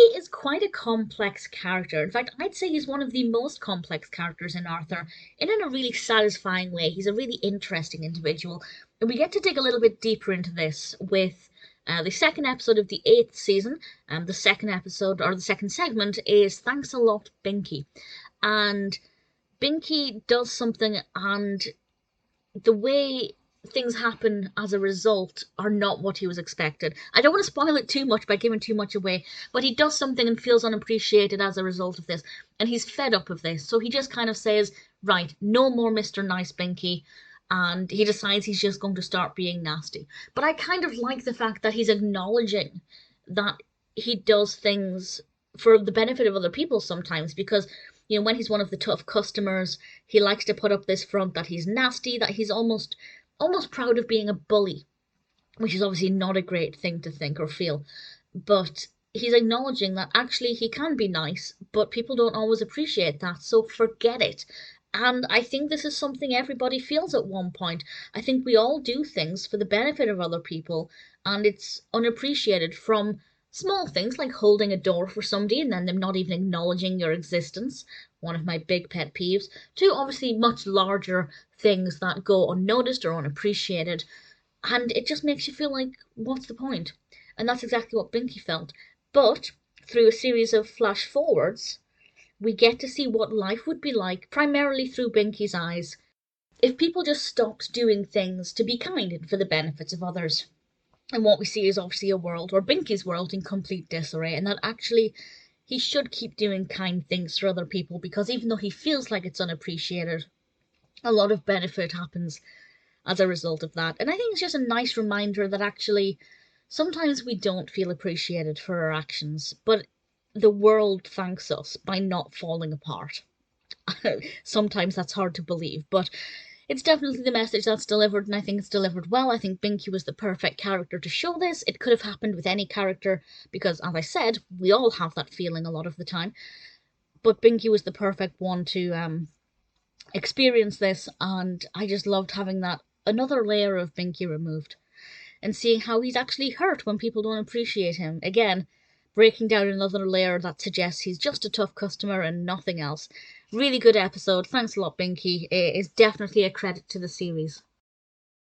is quite a complex character. In fact, I'd say he's one of the most complex characters in Arthur, and in a really satisfying way. He's a really interesting individual, and we get to dig a little bit deeper into this with the second episode of the 8th season. The second episode, or the second segment, is Thanks a Lot, Binky. And Binky does something, and the way things happen as a result are not what he was expected. I don't want to spoil it too much by giving too much away, but he does something and feels unappreciated as a result of this, and he's fed up of this, so he just kind of says, right, no more Mr. Nice Binky, and he decides he's just going to start being nasty. But I kind of like the fact that he's acknowledging that he does things for the benefit of other people sometimes, because when he's one of the tough customers, he likes to put up this front that he's nasty, that he's almost proud of being a bully, which is obviously not a great thing to think or feel. But he's acknowledging that actually he can be nice, but people don't always appreciate that, so forget it. And I think this is something everybody feels at one point. I think we all do things for the benefit of other people, and it's unappreciated, from small things like holding a door for somebody and then them not even acknowledging your existence, one of my big pet peeves, to obviously much larger things that go unnoticed or unappreciated. And it just makes you feel like, what's the point? And that's exactly what Binky felt. But through a series of flash forwards, we get to see what life would be like, primarily through Binky's eyes, if people just stopped doing things to be kind and for the benefits of others. And what we see is obviously a world, or Binky's world, in complete disarray, and that actually he should keep doing kind things for other people, because even though he feels like it's unappreciated, a lot of benefit happens as a result of that. And I think it's just a nice reminder that actually sometimes we don't feel appreciated for our actions, but the world thanks us by not falling apart. Sometimes that's hard to believe, but it's definitely the message that's delivered, and I think it's delivered well. I think Binky was the perfect character to show this. It could have happened with any character, because, as I said, we all have that feeling a lot of the time. But Binky was the perfect one to experience this, and I just loved having that another layer of Binky removed, and seeing how he's actually hurt when people don't appreciate him. Again, breaking down another layer that suggests he's just a tough customer and nothing else. Really good episode. Thanks a lot, Binky. It is definitely a credit to the series.